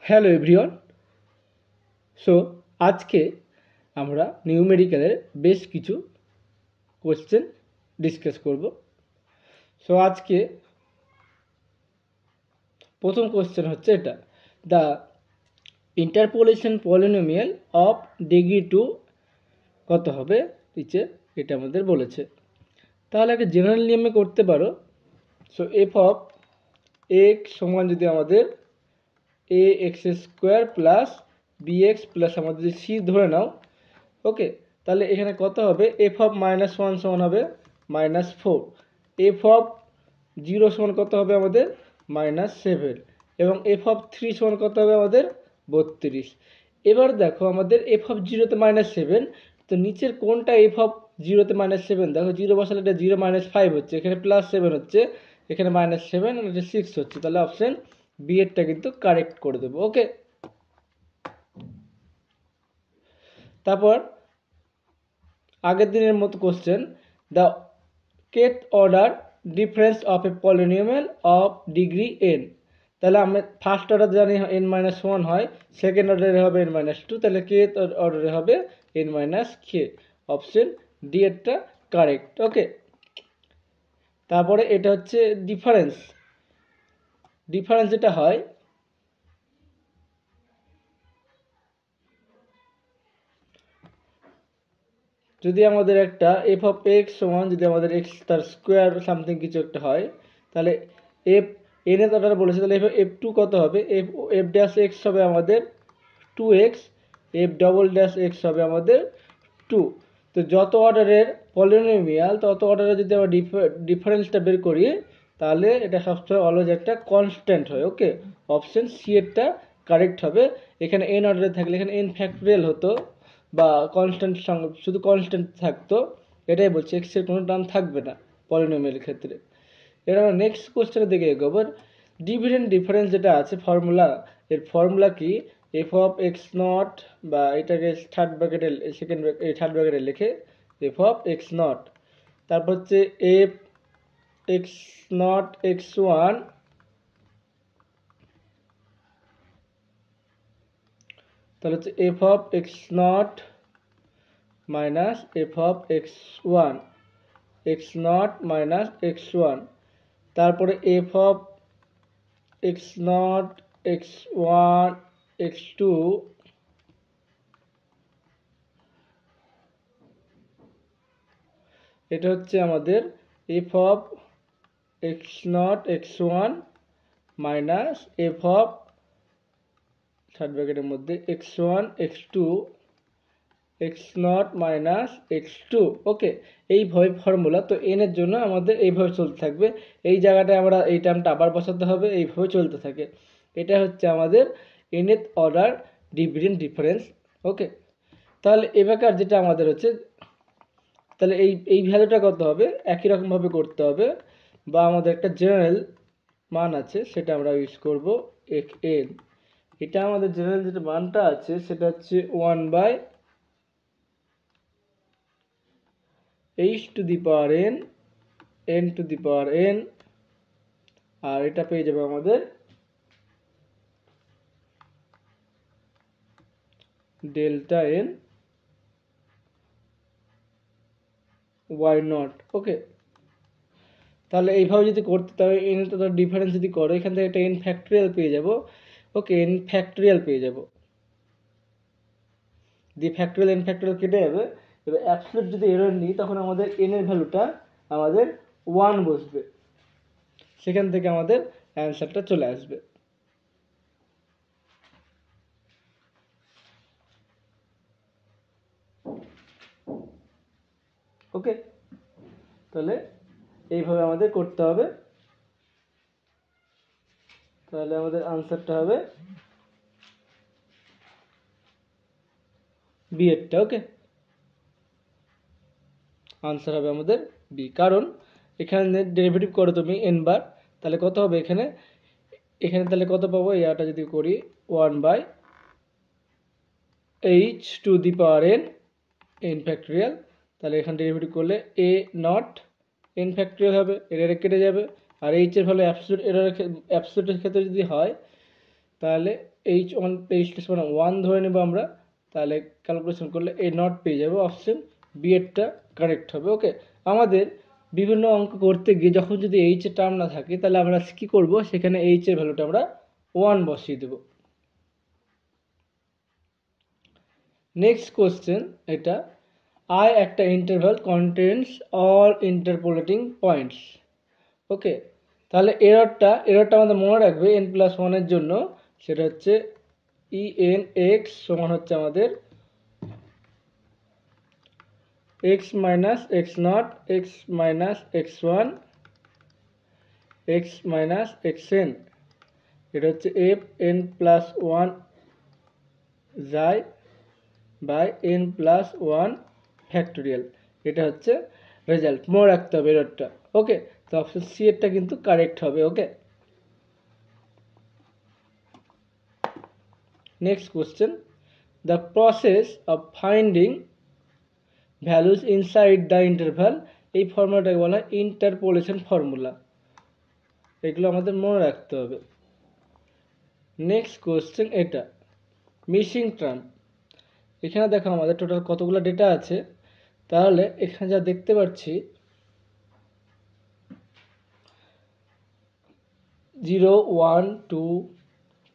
Hello everyone. So আজকে আমরা নিউমেরিক্যালের বেশ কিছু কোশ্চেন ডিসকাস করব। সো আজকে প্রথম কোশ্চেন হচ্ছে এটা, the interpolation polynomial of degree 2 কত হবে নিচে এটা আমাদের বলেছে। তাহলে একটা জেনারেল নিয়মে করতে পারো। সো এফ অফ এক্স সমান যদি আমাদের a x square plus b x plus আমাদের যদি সি ধরে নাও, ওকে, তাহলে এখানে কত হবে, এফ অফ -1 সমান হবে -4, এফ অফ 0 সমান কত হবে আমাদের -7 এবং এফ অফ 3 সমান কত হবে আমাদের 32। এবার দেখো আমাদের এফ অফ 0-তে -7, তো নিচের কোনটা এফ অফ 0-তে -7, দেখো 0 বসালে এটা 0 -5 হচ্ছে, এখানে +7 হচ্ছে, এখানে -7 আর এটা 6 হচ্ছে, তাহলে অপশন বি এরটা কিন্তু কারেক্ট করে দেবো। ওকে, তারপর আগের দিনের মতো question, the kth order difference of A polynomial of degree n। তাহলে আমরা ফার্স্ট অর্ডার জানি n-1 হয়, সেকেন্ড অর্ডারে হবে n-2, তাহলে kth অর্ডারে হবে n-k। অপশন ডি এরটা কারেক্ট। ওকে, তারপরে এটা হচ্ছে ডিফারেন্স যেটা হয়, যদি আমাদের একটা এফ অফ এক্স সমান যদি আমাদের এক্স তার স্কোয়ার সামথিং কিছু একটা হয়, তাহলে এফ এন এর অর্ডার বলেছে, তাহলে এফ টু কত হবে, এফ এফ ড্যাশ এক্স হবে আমাদের 2x, F double dash x হবে আমাদের 2। তো যত অর্ডারের পলিনোমিয়াল তত অর্ডারে যদি আমরা ডিফারেন্সটা বের করি, তাহলে এটা সবসময় অলওয়েজ একটা কনস্ট্যান্ট হয়। ওকে, অপশন সি এরটা কারেক্ট হবে। এখানে এন অর্ডারে থাকলে এখানে এন ফ্যাক্টোরিয়াল হতো বা কনস্ট্যান্ট সঙ্গে শুধু কনস্ট্যান্ট থাকতো, এটাই বলছে, এক্সের কোনো টার্ম থাকবে না পলিনোমিয়াল ক্ষেত্রে। এর আমরা নেক্সট কোশ্চেনের দিকে এগোবো। ডিভিডেন্ড ডিফারেন্স যেটা আছে ফর্মুলা, এর ফর্মুলা কি, এফ অফ এক্স নট, বা এটাকে থার্ড ব্র্যাকেটে থার্ড ব্র্যাকেটে লিখে এফ অফ এক্স নট, তারপর হচ্ছে f x naught x one, তাহলে হচ্ছে f of x naught minus f of x one, x naught minus x one, তারপরে f of x naught x one x two, এটা হচ্ছে আমাদের f of x naught x one minus f of third ব্র্যাকেটের মধ্যে x one x two x naught minus x two. Okay, এইভাবে formula, তো N এর জন্য আমাদের এইভাবে চলতে থাকবে, এই জায়গাটায় আমরা এই টার্মটা আবার বসাতে হবে, এইভাবে চলতে থাকে। এটা হচ্ছে আমাদের nth অর্ডার ডিভিডেন্ড ডিফারেন্স। ওকে, তাহলে এবারকার যেটা আমাদের হচ্ছে, তাহলে এই ভ্যালুটা কত হবে, একই রকমভাবে করতে হবে, বা আমাদের একটা জেনারেল মান আছে সেটা আমরা ইউজ করব n। এটা আমাদের জেনারেল যেটা মানটা আছে সেটা হচ্ছে 1/h⁻n n⁻n, আর এটা পেয়ে যাবে আমাদের ডেল্টা n y0। ওকে, তাহলে এইভাবে যদি করতে, তাহলে এন তো ডিফারেন্স যদি করো, এখান থেকে একটা এন ফ্যাক্টোরিয়াল পেয়ে যাব। ওকে, এন ফ্যাক্টোরিয়াল পেয়ে যাব, দি ফ্যাক্টোরিয়াল এন ফ্যাক্টোরিয়াল কেটে যাবে। এবার অ্যাবসলিউট যদি এরর নিই, তখন আমাদের এন এর ভ্যালুটা আমাদের 1 বসবে, সেখান থেকে আমাদের অ্যান্সারটা চলে আসবে। ওকে, তাহলে এইভাবে আমাদের করতে হবে, তাহলে আমাদের আনসারটা হবে বি এরটা। ওকে, আনসার হবে আমাদের বি, কারণ এখানে ডেরিভেটিভ করো তুমি এন বার, তাহলে কত হবে এখানে, তাহলে কত পাবো, এটা যদি করি 1/h⁻n n ফ্যাক্টোরিয়াল, তাহলে এখানে ডেরিভেটিভ করলে এ নট n ফ্যাক্টোরিয়াল হবে, এর কেটে যাবে, আর এইচ এর ভ্যালু অ্যাবসলিউটের ক্ষেত্রে যদি হয়, তাহলে এইচটা সমান 1 ধরে নেব আমরা, তাহলে ক্যালকুলেশন করলে এ নট পেয়ে যাবো, অপশন বি এরটা কারেক্ট হবে। ওকে, আমাদের বিভিন্ন অঙ্ক করতে গিয়ে যখন যদি এইচ এর টার্ম না থাকে তাহলে আমরা কি করব, সেখানে এইচ এর ভ্যালুটা আমরা 1 বসিয়ে দেব। নেক্সট কোশ্চেন এটা, আই একটা interval contains all interpolating points. Okay, তাহলে এররটা আমাদের মনে রাখবে n+1 এর জন্য, সেটা হচ্ছে en(x) সমান হচ্ছে আমাদের x minus x0, x minus x1, x minus xn, এটা হচ্ছে fn+1 যায় বাই n+1 ফ্যাক্টোরিয়াল, এটা হচ্ছে রেজাল্ট, মনে রাখতে হবে এররটা। ওকে, তো অপশন সি এরটা কিন্তু কারেক্ট হবে। Okay, next question, the process of finding values inside the interval, এই ফর্মুলাটাকে বলা হয় ইন্টারপোলেশন ফর্মুলা, এগুলো আমাদের মনে রাখতে হবে। নেক্সট কোশ্চেন এটা, মিসিং টার্ম। এখানে দেখো আমাদের টোটাল কতগুলো ডেটা আছে, তাহলে এখানে যা দেখতে পাচ্ছি 0, 1, 2,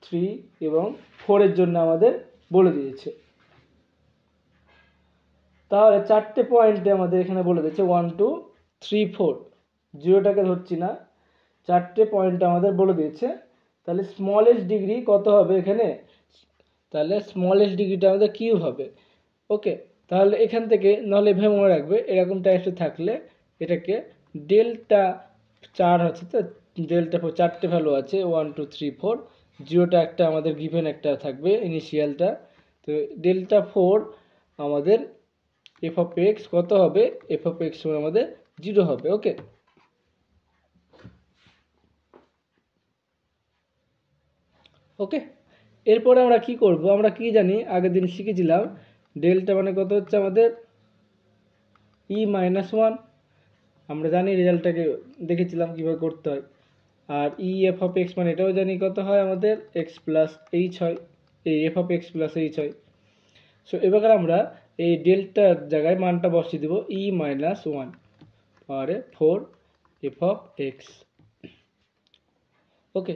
3 এবং 4 এর জন্য আমাদের বলে দিয়েছে। তাহলে 4টে পয়েন্টে আমাদের এখানে বলে দিয়েছে 1, 2, 3, 4, জিরোটাকে ধরছি না, 4টে পয়েন্ট আমাদের বলে দিয়েছে। তাহলে স্মলেস্ট ডিগ্রি কত হবে এখানে, তাহলে স্মলেস্ট ডিগ্রিটা আমাদের কিউব হবে। ওকে, তাহলে এখান থেকে নাহলে এভাবে মনে রাখবে, এরকম টাইপসে থাকলে এটাকে ডেল্টা 4 আছে, তো ডেল্টা 4 4টে ভ্যালু আছে 1, 2, 3, 4, জিরোটা একটা আমাদের গিভেন একটা থাকবে ইনিশিয়ালটা, তো ডেল্টা 4 আমাদের এফ অফ এক্স কত হবে, এফ অফ এক্স আমাদের 0 হবে। ওকে, ওকে, এরপরে আমরা কি করব, আমরা কি জানি আগের দিন শিখেছিলাম, ডেল্টা মানে কত হচ্ছে আমাদের e-1, আমরা জানি রেজাল্টটাকে দেখেছিলাম কিভাবে করতে হয়। আর ই এফ অফ এক্স মানে এটাও জানি কত হয় আমাদের এক্স প্লাস এইচ হয়, এই F of x plus H হয়। সো এবার আমরা এই ডেল্টার জায়গায় মানটা বসিয়ে দেবো e-1 পাওয়ারে 4 এফ অফ এক্স। ওকে,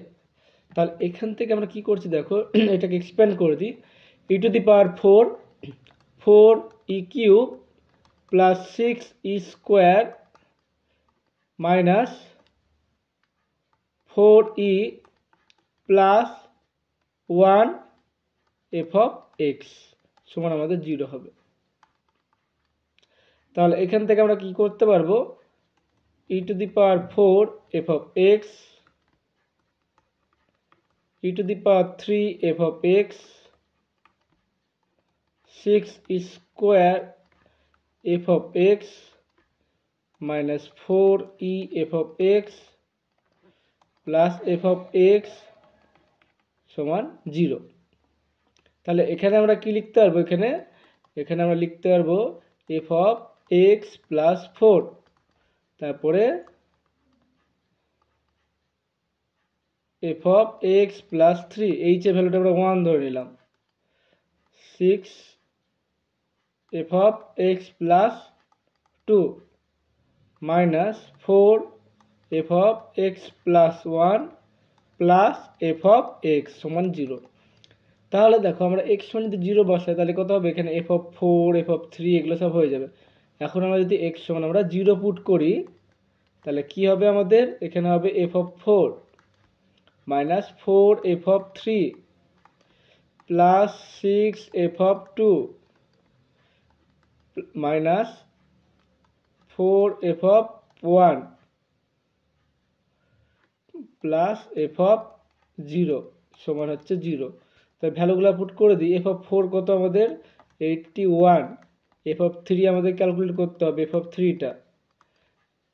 তাহলে এখান থেকে আমরা কি করছি দেখো, এটাকে এক্সপ্যান্ড করে দিই, e⁴ 4e³ plus 6e² minus 4e plus 1 F of x সমান আমাদের 0 হবে। তাহলে এখান থেকে আমরা কি করতে পারবো, e⁴ F of x, e⁴ F of x, 6e² F of x minus 4e F of x plus F of x সমান 0। তাহলে এখানে আমরা কি লিখতে পারবো, এখানে আমরা লিখতে পারবো এফ অফ এক্স প্লাস 4, তারপরে f of x plus 3, H এর ভ্যালুটা আমরা 1 ধরে নিলাম, 6 F of x plus 2 minus 4 F of x plus 1 plus F of x সমান 0। তাহলে দেখো আমরা এক্স সমান যদি 0 বসাই তাহলে কত হবে, এখানে এফ অফ 4 এফ অফ 3 এগুলো সব হয়ে যাবে। এখন আমরা যদি এক্স সমান আমরা 0 পুট করি তাহলে কি হবে আমাদের, এখানে হবে F of 4 minus 4 F of 3 plus 6 F of 2 minus 4 F of 1 plus F of 0 সমান হচ্ছে 0। তাই ভ্যালুগুলো পুট করে দিই, এফ অফ 4 কত আমাদের 81, এফ অফ 3 আমাদের ক্যালকুলেট করতে হবে, এফ অফ 3টা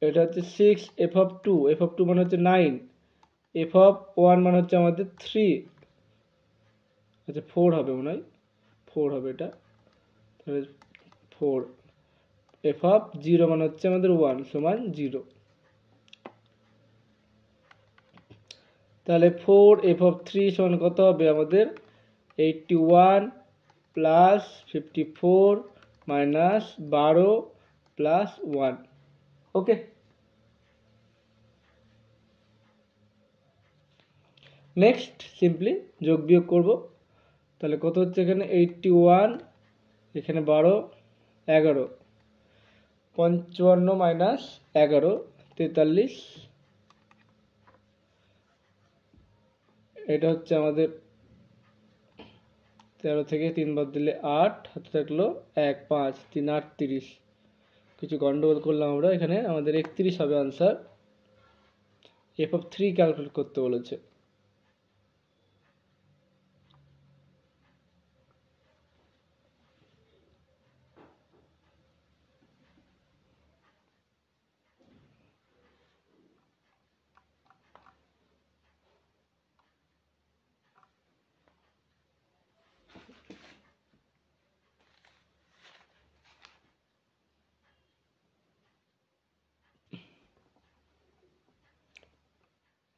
এটা হচ্ছে 6 এফ অফ 2, এফ অফ 2 মানে হচ্ছে 9, এফ অফ 1 মানে হচ্ছে আমাদের 3, আচ্ছা 4 হবে মনে হয়, 4 হবে এটা, তাহলে 4, এফ অফ 0 মানে হচ্ছে আমাদের 1 সমান 0। তাহলে 4f(3) সমান কত হবে আমাদের 81 প্লাস 54 মাইনাস 12 প্লাস 1। ওকে, নেক্সট সিম্পলি যোগ বিয়োগ করব। তাহলে কত হচ্ছে এখানে 81, এখানে 12, 11, 55 মাইনাস 11 43, এটা হচ্ছে আমাদের 13 থেকে 3 বাদ দিলে 8, হাতে থাকলো 1, 5, 3, 8, 30। কিছু গন্ডগোল করলাম আমরা, এখানে আমাদের 31 হবে আনসার। f(3) ক্যালকুলেট করতে বলেছে।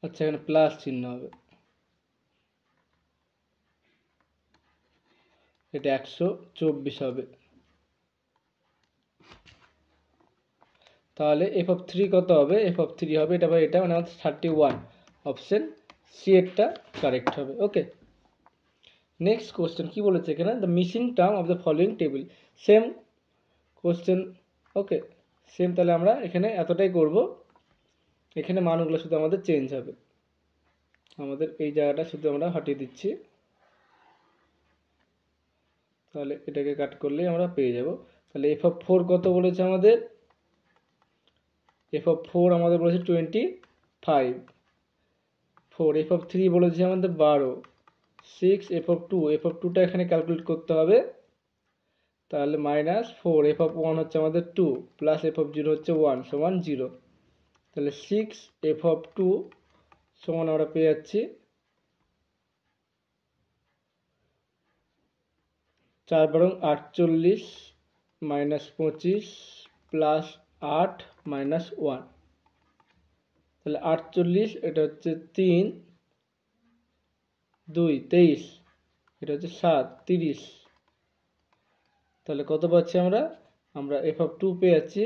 আচ্ছা, এখানে প্লাস চিহ্ন হবে, এটা 124 হবে। তাহলে f(3) কত হবে? f(3) হবে এটা বা এটা, মানে 31। অপশন সি এরটা কারেক্ট হবে। ওকে, নেক্সট কোশ্চেন কি বলেছে এখানে, the missing term of the following table. Same question. Okay, same. তাহলে আমরা এখানে এতটাই করব, এখানে মানগুলো শুধু আমাদের চেঞ্জ হবে, আমাদের এই জায়গাটা শুধু আমরা হটিয়ে দিচ্ছি। তাহলে এটাকে কাট করলেই আমরা পেয়ে যাব। তাহলে f(4) কত বলেছে আমাদের? f(4) আমাদের বলেছে 25, 4 f(3) বলেছে আমাদের 12, 6 f(2)টা এখানে ক্যালকুলেট করতে হবে। তাহলে -4 f(1) হচ্ছে আমাদের 2 প্লাস f(0) হচ্ছে 1 সমান 0। তাহলে 6 f(2) সমান আমরা পেয়ে যাচ্ছি 4 বরং 48 -25 প্লাস 8 মাইনাস 1। তাহলে 48, এটা হচ্ছে 3, 2 23, এটা হচ্ছে 7 30। তাহলে কত পাচ্ছি আমরা? আমরা f(2) পেয়ে যাচ্ছি।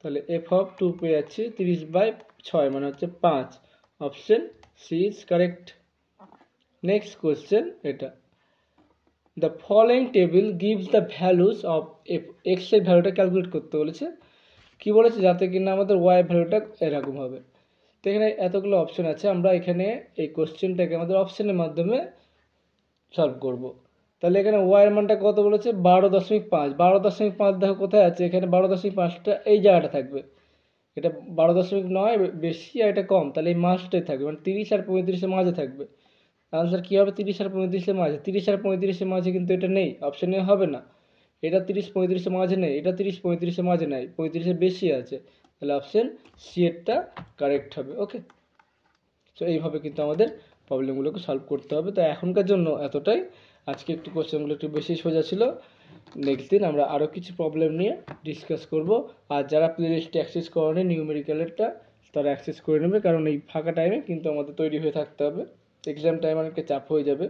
তাহলে f(2) পেয়ে যাচ্ছি 30/6, মানে হচ্ছে 5। Option C is correct. Next question এটা, the following table gives the values of x এর ভ্যালুটা ক্যালকুলেট করতে বলেছে। কি বলেছে? যাতে কিনা আমাদের ওয়াই ভ্যালুটা এরকম হবে। তো এখানে এতগুলো অপশন আছে, আমরা এখানে এই কোশ্চেনটাকে আমাদের অপশনের মাধ্যমে সলভ করব। তাহলে এখানে ওয়াই এর মানটা কত বলেছে? 12.5। 12.5 দেখো কোথায় আছে, এখানে 12.5টা এই জায়গাটা থাকবে। এটা 12.9 বেশি আর এটা কম, তাহলে এই মাঝটাই থাকবে, মানে 30 আর 35-এর মাঝে থাকবে। আনসার কি হবে? 30 আর 35-এর মাঝে। 30 আর 35-এর মাঝে কিন্তু এটা নেই, অপশনে হবে না। এটা 30-35-এর মাঝে নেই, এটা 30-35-এর মাঝে নেই, 35-এর বেশি আছে। তাহলে অপশন সি এরটা কারেক্ট হবে। ওকে, সো এইভাবে কিন্তু আমাদের প্রবলেমগুলোকে সলভ করতে হবে। তো এখনকার জন্য এতটাই। আজকে একটু কোশ্চেনগুলো একটু বেশি সোজা ছিল। নেক্সট দিন আমরা আরও কিছু প্রবলেম নিয়ে ডিসকাস করব। আর যারা প্লেলিস্টে অ্যাক্সেস করেনি নিউমেরিক্যালেরটা, তারা অ্যাক্সেস করে নেবে, কারণ এই ফাঁকা টাইমে কিন্তু আমাদের তৈরি হয়ে থাকতে হবে। এক্সাম টাইম অনেকটা চাপ হয়ে যাবে।